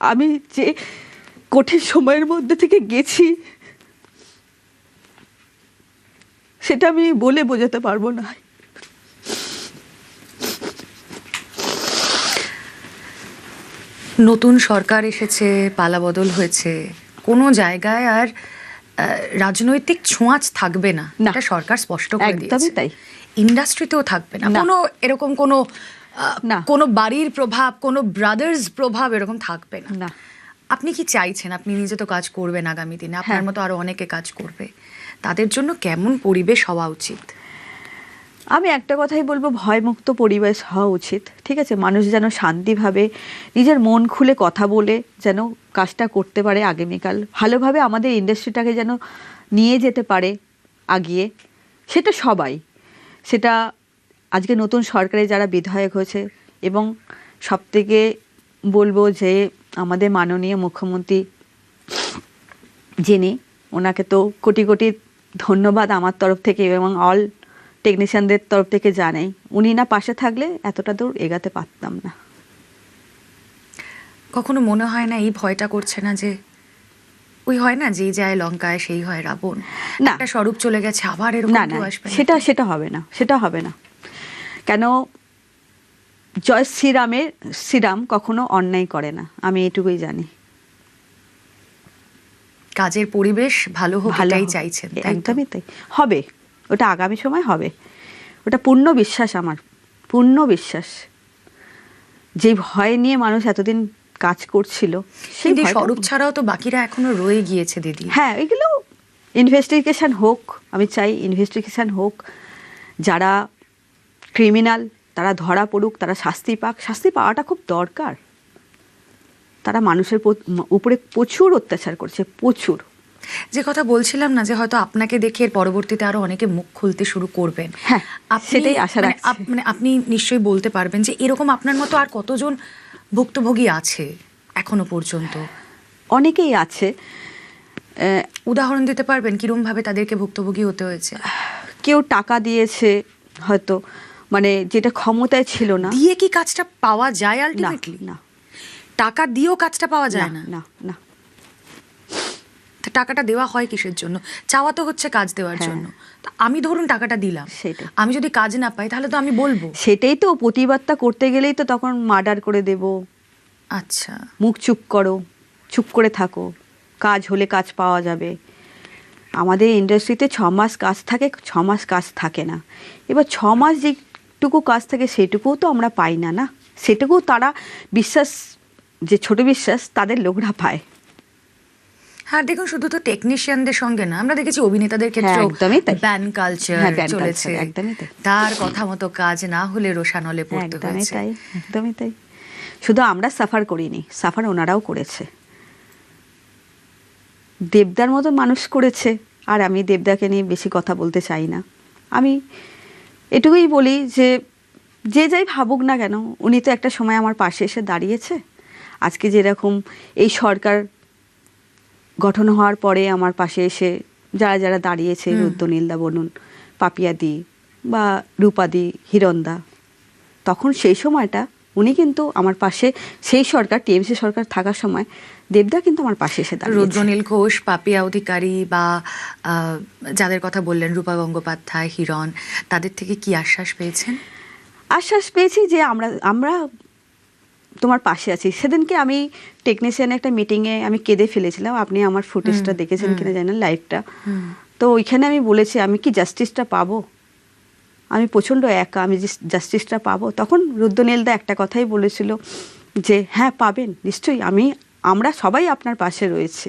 আমি যে কঠিন সময়ের মধ্যে থেকে গেছি সেটা আমি বলে বোঝাতে পারবো না। নতুন সরকার এসেছে, পালাবদল হয়েছে, কোনো জায়গায় আর রাজনৈতিক ছোঁয়াচ থাকবে না, এটা সরকার স্পষ্ট করে দিয়েছে। তাই ইন্ডাস্ট্রিতেও থাকবে না, কোনো এরকম কোনো কোনো বাড়ির প্রভাব, কোনো ব্রাদার্স প্রভাব এরকম থাকবে না। আপনি কি চাইছেন, আপনি নিজে তো কাজ করবেন আগামী দিনে, আপনার মতো আরো অনেকে কাজ করবে, তাদের জন্য কেমন পরিবেশ হওয়া উচিত? আমি একটা কথাই বলবো, ভয়মুক্ত পরিবেশ হওয়া উচিত। ঠিক আছে, মানুষ যেন শান্তিভাবে নিজের মন খুলে কথা বলে যেন কাজটা করতে পারে, আগামীকাল ভালোভাবে আমাদের ইন্ডাস্ট্রিটাকে যেন নিয়ে যেতে পারে আগিয়ে। সেটা সবাই, সেটা আজকে নতুন সরকারে যারা বিধায়ক হয়েছে, এবং সবথেকে বলবো যে আমাদের মাননীয় মুখ্যমন্ত্রী যিনি, ওনাকে তো কোটি কোটি ধন্যবাদ আমার তরফ থেকে এবং অল টেকনিশিয়ানদের তরফ থেকে জানাই। উনি না পাশে থাকলে এতটা দূর এগাতে পারতাম না। কখনো মনে হয় না, এই ভয়টা করছে না যে ওই হয় না, যেই যায় লঙ্কায় সেই হয় রাবণ, না একটা স্বরূপ চলে গেছে, আবার এরকম কেউ আসবে? সেটা হবে না, সেটা হবে না। কেন, জয় শ্রীরাম কখনো অন্যায় করে না, আমি এটুকুই জানি। কাজের পরিবেশ ভালো হোক, এটাই চাইছেন? একদমই তাই, হবে, ওটা আগামী সময় হবে, ওটা পূর্ণ বিশ্বাস, আমার পূর্ণ বিশ্বাস। যে ভয় নিয়ে মানুষ এতদিন কাজ করছিল, সেই স্বরূপ ছাড়াও তো বাকিরা এখনো রয়ে গিয়েছে দিদি। হ্যাঁ, এগুলো ইনভেস্টিগেশন হোক, আমি চাই ইনভেস্টিগেশন হোক। যারা ক্রিমিনাল তারা ধরা পড়ুক, তারা শাস্তি পাক, শাস্তি পাওয়াটা খুব দরকার। তারা মানুষের উপরে প্রচুর অত্যাচার করছে, প্রচুর। যে কথা বলছিলাম না, যে হয়তো আপনাকে দেখে পরবর্তীতে আরো অনেকে মুখ খুলতে শুরু করবেন, হ্যাঁ সেটাই আশা রাখছি। মানে আপনি নিশ্চয়ই বলতে পারবেন যে এরকম আপনার মতো আর কতজন ভুক্তভোগী আছে এখনো পর্যন্ত? অনেকেই আছে। উদাহরণ দিতে পারবেন কিরম ভাবে তাদেরকে ভুক্তভোগী হতে হয়েছে? কেউ টাকা দিয়েছে হয়তো, মানে যেটা ক্ষমতায় ছিল না। দিয়ে কি কাজটা পাওয়া যায় আলটিমেটলি? না, টাকা দিয়েও কাজটা পাওয়া যায় না? না না। টাকাটা দেওয়া হয় কিসের জন্য? চাওয়া তো হচ্ছে কাজ দেওয়ার জন্য। আমি ধরুন টাকাটা দিলাম, আমি যদি কাজ না পাই তাহলে তো আমি বলবো। সেটাই তো, প্রতিবাদটা করতে গেলেই তো তখন মার্ডার করে দেব। আচ্ছা, মুখ চুপ করো, চুপ করে থাকো, কাজ হলে কাজ পাওয়া যাবে। আমাদের ইন্ডাস্ট্রিতে 6 মাস কাজ থাকে, 6 মাস কাজ থাকে না। এবার 6 মাস যেটুকু কাজ থাকে সেটুকুও তো আমরা পাই না, না সেটুকু তারা বিশ্বাস, যে ছোট বিশ্বাস তাদের লোকরা পায়। হ্যাঁ দেখুন, শুধু তো টেকনিশিয়ানদের সঙ্গে না, আমরা দেখেছি অভিনেতাদের ক্ষেত্রেও ব্যান কালচার চলেছে। তার কথা মতো কাজ না হলে রোষানলে পড়তে হয়েছে। একদমই তাই। শুধু আমরা সাফার করিনি, সাফার ওনারাও করেছে। দেবদার মতো মানুষ করেছে, আর আমি দেবদাকে নিয়ে বেশি কথা বলতে চাই না। আমি এটুকুই বলি যে যে যাই ভাবুক না কেন, উনি তো একটা সময় আমার পাশে এসে দাঁড়িয়েছে। আজকে যেরকম এই সরকার গঠন হওয়ার পরে আমার পাশে এসে যারা যারা দাঁড়িয়েছে, রুদ্রনীলদা বলুন, পাপিয়াদি বা রূপাদি, হিরণদা, তখন সেই সময়টা উনি কিন্তু আমার পাশে, সেই সরকার টিএমসি সরকার থাকার সময় দেবদা কিন্তু আমার পাশে এসে দাঁড়িয়েছে। রুদ্রনীল ঘোষ, পাপিয়া অধিকারী বা যাদের কথা বললেন, রূপা গঙ্গোপাধ্যায়, হিরণ, তাদের থেকে কি আশ্বাস পেয়েছেন? আশ্বাস পেয়েছি যে আমরা তোমার পাশে আছি। সেদিনকে আমি টেকনিশিয়ান একটা মিটিংয়ে আমি কেঁদে ফেলেছিলাম, আপনি আমার ফুটেজটা দেখেছেন কিনা জানেন, লাইভটা। তো ওইখানে আমি বলেছি আমি কি জাস্টিসটা পাবো, আমি প্রচণ্ড একা, আমি জাস্টিসটা পাবো। তখন রুদ্রনীলদা একটা কথাই বলেছিল যে হ্যাঁ পাবেন নিশ্চয়ই, আমরা সবাই আপনার পাশে রয়েছি।